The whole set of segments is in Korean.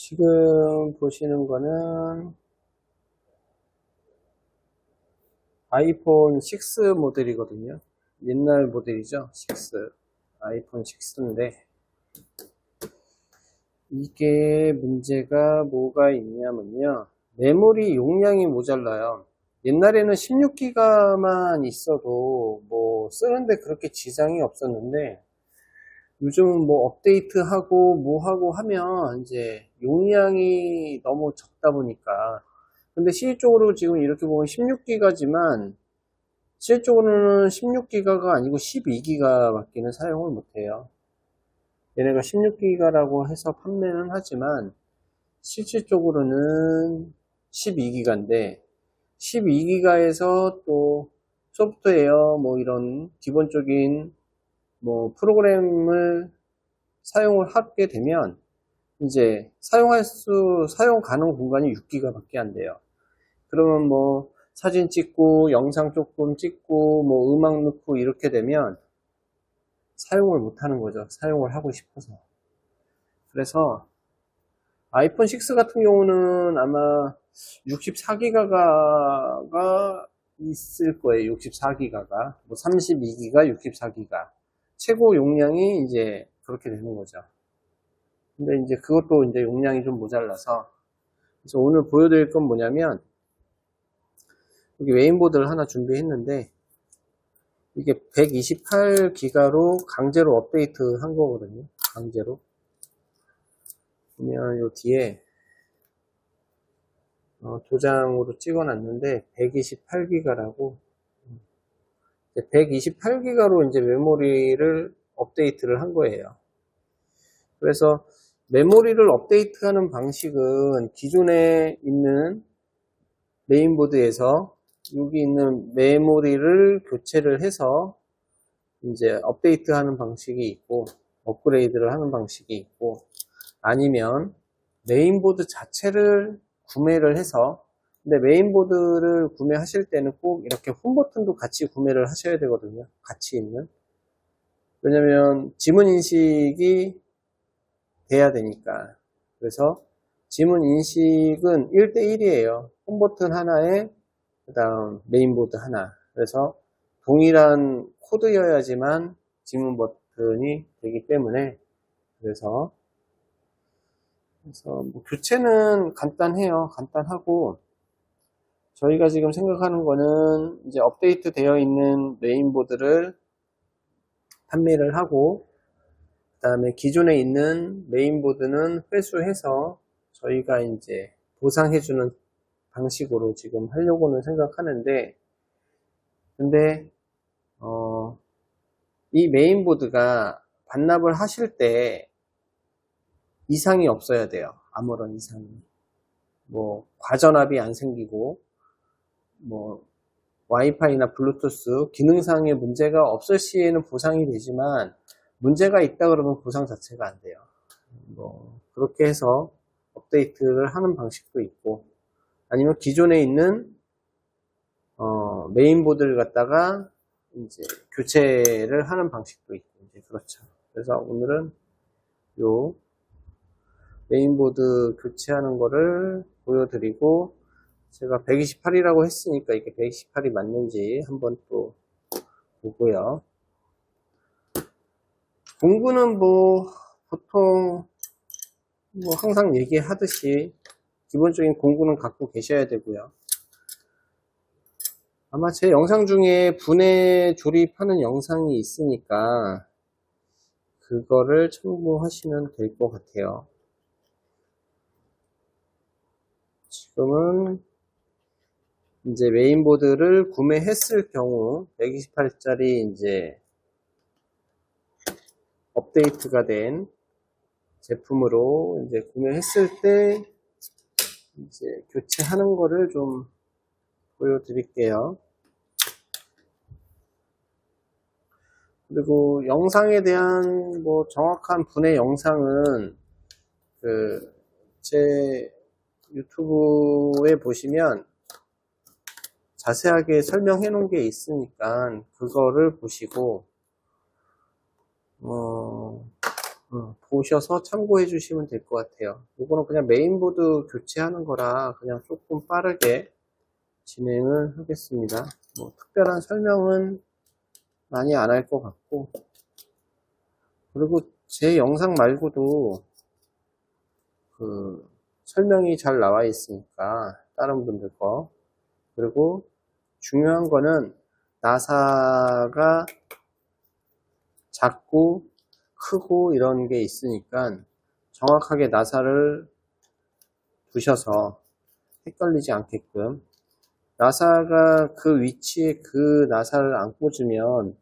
지금 보시는 거는 아이폰 6 모델이거든요. 옛날 모델이죠. 6. 아이폰 6인데 이게 문제가 뭐가 있냐면요. 메모리 용량이 모자라요. 옛날에는 16기가만 있어도 뭐 쓰는데 그렇게 지장이 없었는데 요즘 뭐 업데이트하고 뭐 하고 하면 이제 용량이 너무 적다 보니까, 근데 실질적으로 지금 이렇게 보면 16기가지만 실질적으로는 16기가가 아니고 12기가 밖에는 사용을 못해요. 얘네가 16기가라고 해서 판매는 하지만 실질적으로는 12기가인데 12기가에서 또 소프트웨어 뭐 이런 기본적인 뭐 프로그램을 사용을 하게 되면 이제 사용 가능 공간이 6기가 밖에 안 돼요. 그러면 뭐 사진 찍고 영상 조금 찍고 뭐 음악 넣고 이렇게 되면 사용을 못 하는 거죠. 사용을 하고 싶어서. 그래서 아이폰 6 같은 경우는 아마 64기가가 있을 거예요. 64기가가 뭐 32기가 64기가 최고 용량이 이제 그렇게 되는 거죠. 근데 이제 그것도 이제 용량이 좀 모자라서, 그래서 오늘 보여드릴 건 뭐냐면 여기 메인보드를 하나 준비했는데 이게 128기가로 강제로 업데이트 한 거거든요. 강제로 보면 요 뒤에 도장으로 찍어 놨는데 128기가라고 128기가로 이제 메모리를 업데이트를 한 거예요. 그래서 메모리를 업데이트하는 방식은 기존에 있는 메인보드에서 여기 있는 메모리를 교체를 해서 이제 업데이트하는 방식이 있고 업그레이드를 하는 방식이 있고, 아니면 메인보드 자체를 구매를 해서, 근데 메인보드를 구매하실 때는 꼭 이렇게 홈 버튼도 같이 구매를 하셔야 되거든요. 같이 있는. 왜냐면 지문 인식이 돼야 되니까. 그래서 지문 인식은 1대1이에요. 홈 버튼 하나에 그 다음 메인보드 하나. 그래서 동일한 코드여야지만 지문 버튼이 되기 때문에, 그래서 뭐 교체는 간단해요. 간단하고, 저희가 지금 생각하는 거는 이제 업데이트 되어 있는 메인보드를 판매를 하고, 그 다음에 기존에 있는 메인보드는 회수해서 저희가 이제 보상해주는 방식으로 지금 하려고는 생각하는데, 근데 이 메인보드가 반납을 하실 때 이상이 없어야 돼요. 아무런 이상이. 뭐 과전압이 안 생기고 뭐 와이파이나 블루투스 기능상의 문제가 없을 시에는 보상이 되지만, 문제가 있다 그러면 보상 자체가 안 돼요. 뭐 그렇게 해서 업데이트를 하는 방식도 있고, 아니면 기존에 있는 메인보드를 갖다가 이제 교체를 하는 방식도 있고, 이제 그렇죠. 그래서 오늘은 요 메인보드 교체하는 거를 보여드리고, 제가 128이라고 했으니까 이게 128이 맞는지 한번 또 보고요. 공구는 뭐 보통 뭐 항상 얘기하듯이 기본적인 공구는 갖고 계셔야 되고요. 아마 제 영상 중에 분해 조립하는 영상이 있으니까 그거를 참고하시면 될 것 같아요. 지금은 이제 메인보드를 구매했을 경우 128짜리 이제 업데이트가 된 제품으로 이제 구매했을 때 이제 교체하는 거를 좀 보여드릴게요. 그리고 영상에 대한 뭐 정확한 분해 영상은 제 유튜브에 보시면 자세하게 설명해 놓은 게 있으니까 그거를 보시고 보셔서 참고해 주시면 될 것 같아요. 이거는 그냥 메인보드 교체하는 거라 그냥 조금 빠르게 진행을 하겠습니다. 뭐 특별한 설명은 많이 안 할 것 같고, 그리고 제 영상 말고도 그 설명이 잘 나와 있으니까 다른 분들 거, 그리고 중요한 거는 나사가 작고 크고 이런 게 있으니까 정확하게 나사를 두셔서 헷갈리지 않게끔, 나사가 그 위치에 그 나사를 안 꽂으면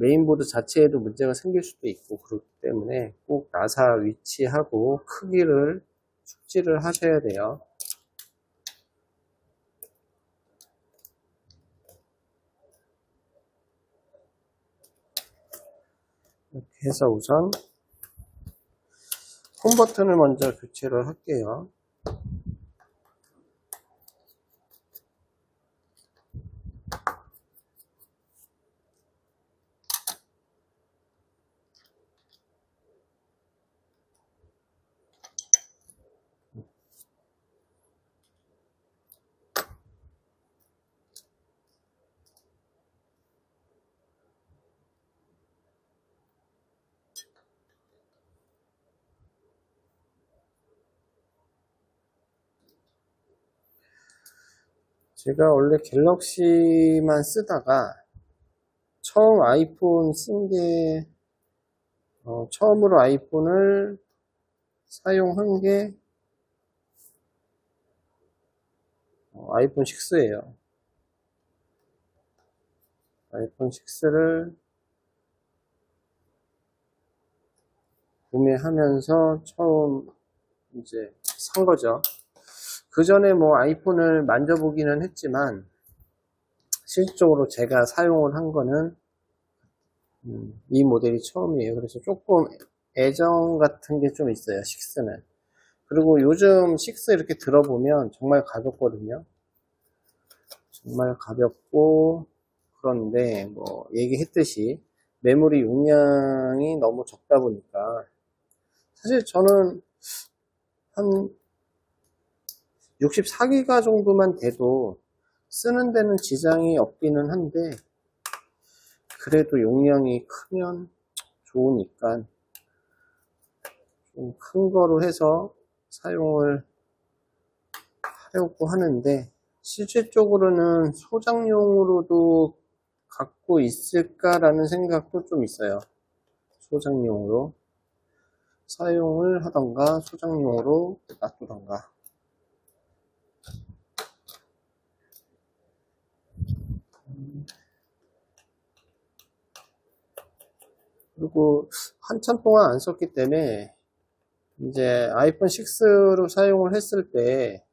메인보드 자체에도 문제가 생길 수도 있고, 그렇기 때문에 꼭 나사 위치하고 크기를 숙지를 하셔야 돼요. 이렇게 해서 우선 홈 버튼을 먼저 교체를 할게요. 제가 원래 갤럭시만 쓰다가 처음 아이폰 쓴 게, 처음으로 아이폰을 사용한 게 아이폰 6예요. 아이폰 6를 구매하면서 처음 이제 산 거죠. 그 전에 뭐 아이폰을 만져보기는 했지만 실질적으로 제가 사용을 한 거는 이 모델이 처음이에요. 그래서 조금 애정 같은 게 좀 있어요, 6는. 그리고 요즘 6 이렇게 들어보면 정말 가볍거든요. 정말 가볍고, 그런데 뭐 얘기했듯이 메모리 용량이 너무 적다 보니까, 사실 저는 한 64기가 정도만 돼도 쓰는 데는 지장이 없기는 한데, 그래도 용량이 크면 좋으니까 좀 큰 거로 해서 사용을 하려고 하는데, 실질적으로는 소장용으로도 갖고 있을까라는 생각도 좀 있어요. 소장용으로 사용을 하던가 소장용으로 놔두던가. 그리고 한참 동안 안 썼기 때문에 이제 아이폰 6로 사용을 했을 때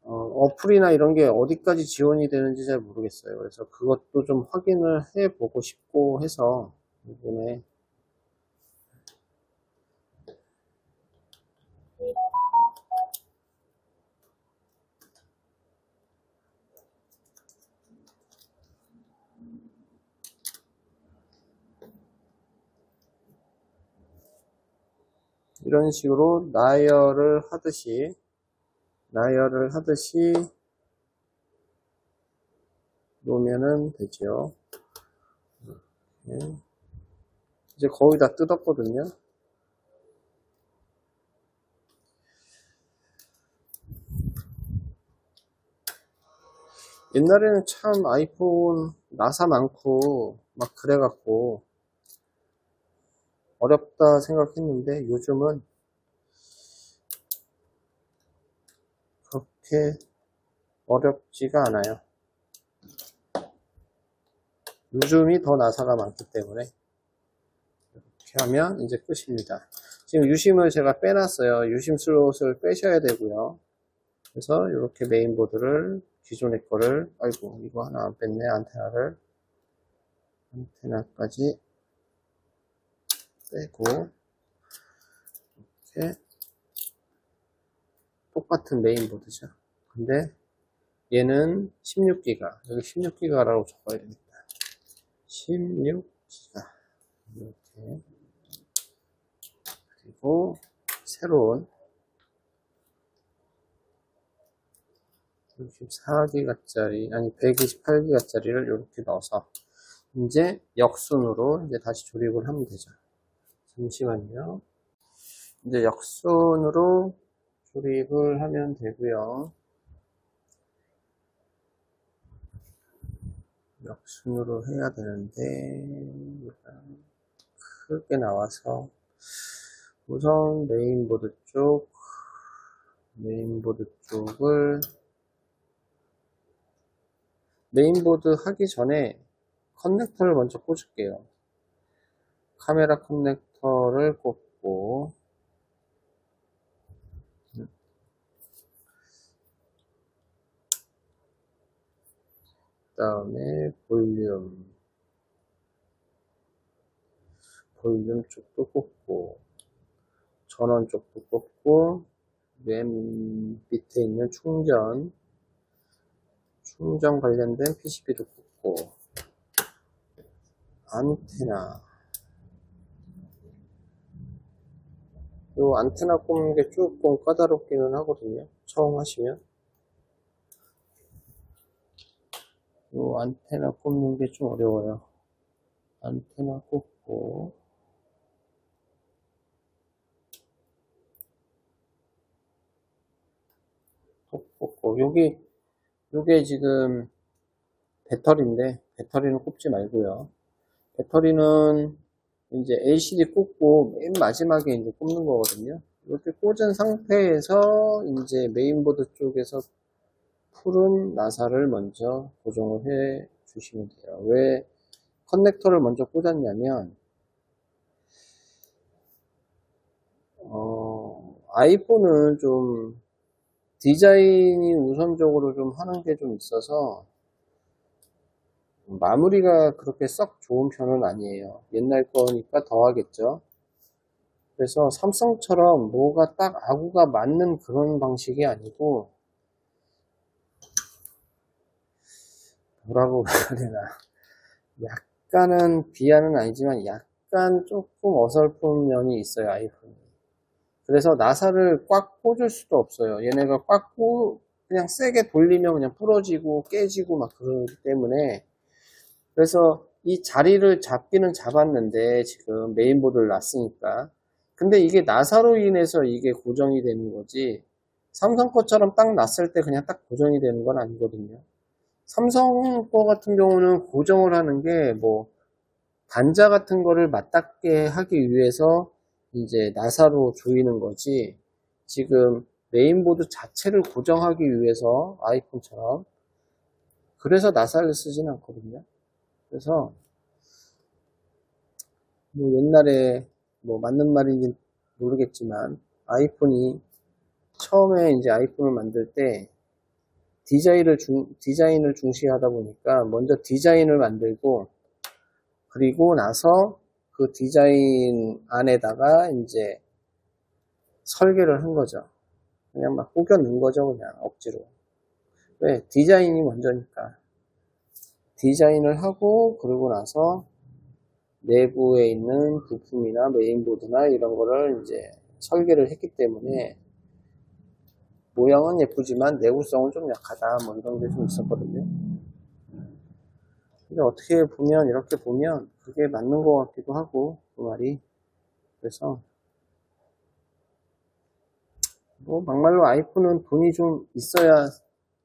어플이나 이런 게 어디까지 지원이 되는지 잘 모르겠어요. 그래서 그것도 좀 확인을 해 보고 싶고 해서 이번에 이런 식으로 나열을 하듯이 놓으면은 되죠. 이렇게. 이제 거의 다 뜯었거든요. 옛날에는 참 아이폰 나사 많고 막 그래갖고 어렵다 생각했는데 요즘은 그렇게 어렵지가 않아요. 요즘이 더 나사가 많기 때문에 이렇게 하면 이제 끝입니다. 지금 유심을 제가 빼놨어요. 유심 슬롯을 빼셔야 되고요. 그래서 이렇게 메인보드를 기존의 거를, 아이고 이거 하나 안 뺐네. 안테나까지 빼고 이렇게 똑같은 메인보드죠. 근데 얘는 16기가, 여기 16기가라고 적어야 됩니다. 16기가 이렇게 그리고 새로운 64기가짜리, 아니 128기가짜리를 이렇게 넣어서 이제 역순으로 이제 다시 조립을 하면 되죠. 잠시만요. 이제 역순으로 조립을 하면 되고요. 역순으로 해야 되는데 크게 나와서 우선 메인보드 하기 전에 커넥터를 먼저 꽂을게요. 카메라 커넥터를 꽂고 그 다음에 볼륨 쪽도 꽂고 전원 쪽도 꽂고 맨 밑에 있는 충전 관련된 PCB도 꽂고 안테나 요 안테나 꽂는 게 조금 까다롭기는 하거든요. 처음 하시면 요 안테나 꽂는 게 좀 어려워요. 안테나 꽂고 요게 지금 배터리인데 배터리는 꼽지 말고요. 배터리는 이제 LCD 꽂고 맨 마지막에 이제 꼽는 거거든요. 이렇게 꽂은 상태에서 이제 메인보드 쪽에서 푸른 나사를 먼저 고정을 해 주시면 돼요. 왜 커넥터를 먼저 꽂았냐면 아이폰은 좀 디자인이 우선적으로 좀 하는 게 좀 있어서 마무리가 그렇게 썩 좋은 편은 아니에요. 옛날 거니까 더 하겠죠. 그래서 삼성처럼 뭐가 딱 아구가 맞는 그런 방식이 아니고 뭐라고 해야 되나, 약간은 비하는 아니지만 약간 조금 어설픈 면이 있어요, 아이폰이. 그래서 나사를 꽉 꽂을 수도 없어요. 얘네가 그냥 세게 돌리면 그냥 부러지고 깨지고 막 그러기 때문에. 그래서 이 자리를 잡기는 잡았는데 지금 메인보드를 놨으니까. 근데 이게 나사로 인해서 이게 고정이 되는 거지 삼성 거처럼 딱 놨을 때 그냥 딱 고정이 되는 건 아니거든요. 삼성 거 같은 경우는 고정을 하는 게 뭐 단자 같은 거를 맞닿게 하기 위해서 이제 나사로 조이는 거지 지금 메인보드 자체를 고정하기 위해서 아이폰처럼 그래서 나사를 쓰진 않거든요. 그래서 뭐 옛날에 뭐 맞는 말인지 모르겠지만 아이폰이 처음에 이제 아이폰을 만들 때 디자인을 중시하다 보니까 먼저 디자인을 만들고 그리고 나서 그 디자인 안에다가 이제 설계를 한 거죠. 그냥 막 꾸겨 넣은 거죠. 그냥 억지로. 왜? 디자인이 먼저니까. 디자인을 하고 그러고 나서 내부에 있는 부품이나 메인보드나 이런 거를 이제 설계를 했기 때문에 모양은 예쁘지만 내구성은 좀 약하다 뭐 이런 게 좀 있었거든요. 근데 어떻게 보면 이렇게 보면 그게 맞는 것 같기도 하고 그 말이. 그래서 뭐 막말로 아이폰은 돈이 좀 있어야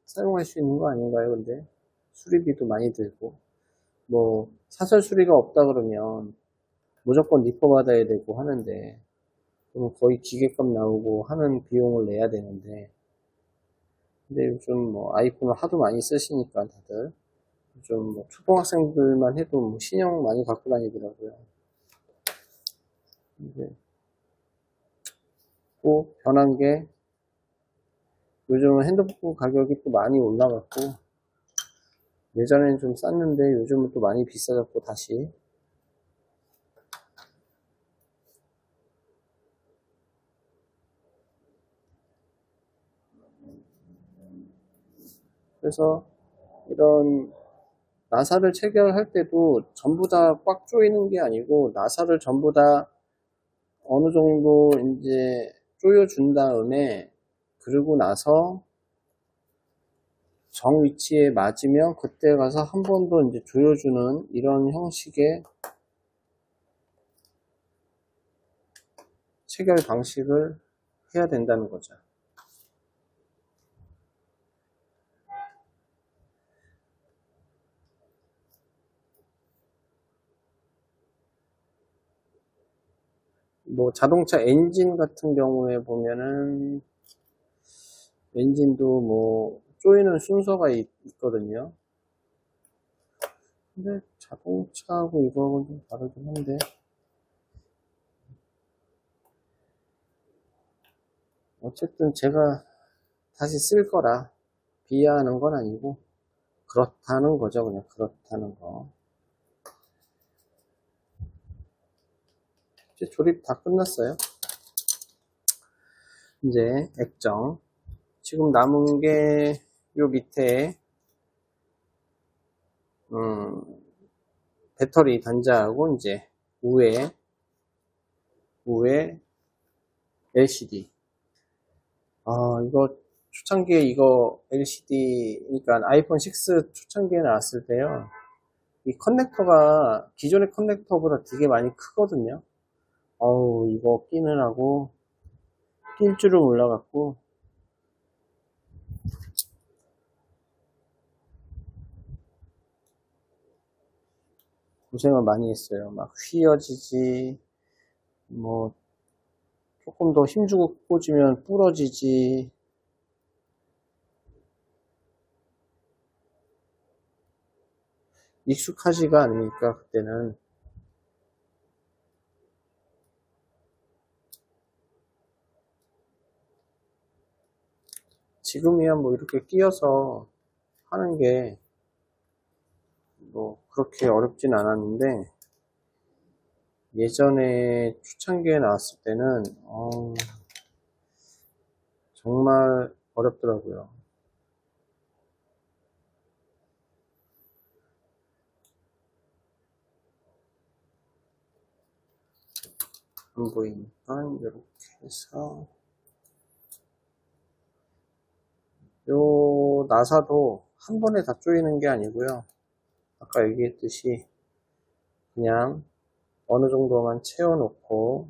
사용할 수 있는 거 아닌가요? 근데 수리비도 많이 들고 뭐 사설 수리가 없다 그러면 무조건 리퍼 받아야 되고 하는데 그럼 거의 기계값 나오고 하는 비용을 내야 되는데 근데 요즘 뭐 아이폰을 하도 많이 쓰시니까 다들 좀 뭐 초등학생들만 해도 뭐 신형 많이 갖고 다니더라고요. 근데 또 변한 게 요즘은 핸드폰 가격이 또 많이 올라갔고 예전에는 좀 쌌는데 요즘은 또 많이 비싸졌고 다시. 그래서 이런 나사를 체결할 때도 전부 다 꽉 조이는 게 아니고 나사를 전부 다 어느 정도 이제 조여준 다음에, 그리고 나서 정 위치에 맞으면 그때 가서 한 번 더 이제 조여주는 이런 형식의 체결 방식을 해야 된다는 거죠. 뭐 자동차 엔진 같은 경우에 보면은 엔진도 뭐 조이는 순서가 있거든요. 근데 자동차하고 이거하고는 좀 다르긴 한데, 어쨌든 제가 다시 쓸 거라 비하하는 건 아니고 그렇다는 거죠. 그냥 그렇다는 거. 이제 조립 다 끝났어요. 이제 액정. 지금 남은 게 요 밑에 배터리 단자하고 이제 우에 LCD. 이거 초창기에 이거 LCD, 그러니까 아이폰 6 초창기에 나왔을 때요. 이 커넥터가 기존의 커넥터보다 되게 많이 크거든요. 이거 끼느라고 낄 줄을 몰라갖고 고생을 많이 했어요. 막 휘어지지, 뭐 조금 더 힘주고 꽂으면 부러지지. 익숙하지가 않으니까 그때는. 지금이야 뭐 이렇게 끼워서 하는 게 뭐 그렇게 어렵진 않았는데, 예전에 초창기에 나왔을 때는 정말 어렵더라고요. 안 보이니까 이렇게 해서, 요 나사도 한 번에 다 조이는 게 아니고요. 아까 얘기했듯이 그냥 어느 정도만 채워놓고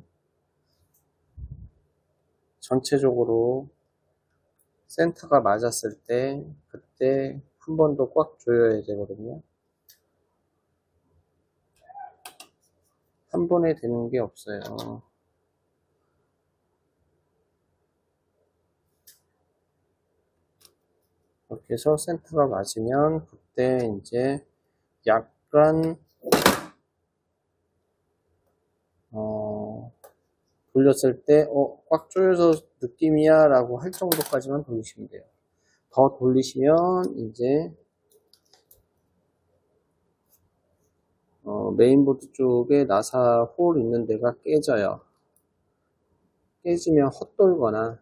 전체적으로 센터가 맞았을 때 그때 한 번 더 꽉 조여야 되거든요. 한 번에 되는 게 없어요. 이렇게 해서 센터가 맞으면 그때 이제 약간 돌렸을 때 꽉 조여서 느낌이야 라고 할 정도까지만 돌리시면 돼요. 더 돌리시면 이제 메인보드 쪽에 나사 홀 있는 데가 깨져요. 깨지면 헛돌거나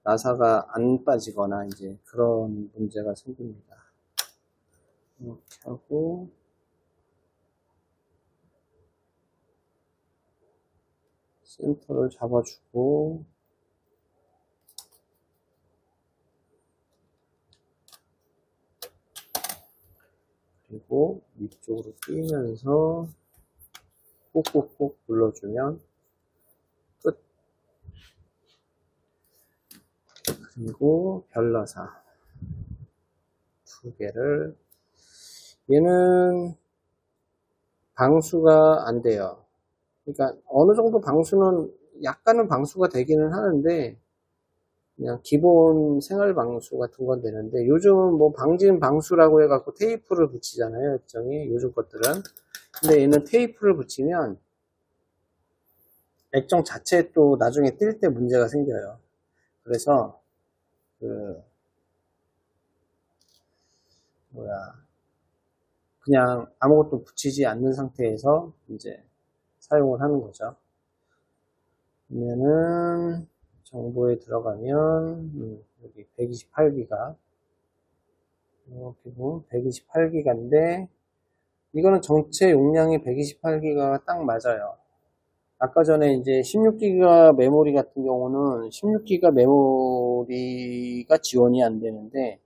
나사가 안 빠지거나 이제 그런 문제가 생깁니다. 이렇게 하고, 센터를 잡아주고, 그리고 위쪽으로 끼면서 꾹꾹꾹 눌러주면 끝. 그리고 별나사 두 개를, 얘는 방수가 안 돼요. 그러니까 어느 정도 방수는, 약간은 방수가 되기는 하는데 그냥 기본 생활 방수 같은 건 되는데, 요즘은 뭐 방진 방수라고 해갖고 테이프를 붙이잖아요, 액정이, 요즘 것들은. 근데 얘는 테이프를 붙이면 액정 자체에 또 나중에 뜰 때 문제가 생겨요. 그래서 그냥 아무것도 붙이지 않는 상태에서 이제 사용을 하는 거죠. 그러면은 정보에 들어가면 여기 128기가, 이렇게 보면 128기가인데 이거는 전체 용량이 128기가가 딱 맞아요. 아까 전에 이제 16기가 메모리 같은 경우는 16기가 메모리가 지원이 안 되는데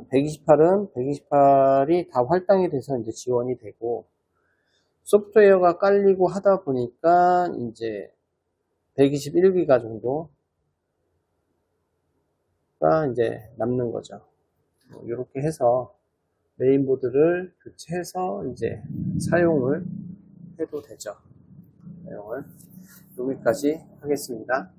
128은 128이 다 할당이 돼서 이제 지원이 되고 소프트웨어가 깔리고 하다 보니까 이제 121기가 정도가 이제 남는 거죠. 이렇게 해서 메인보드를 교체해서 이제 사용을 해도 되죠. 사용을 여기까지 하겠습니다.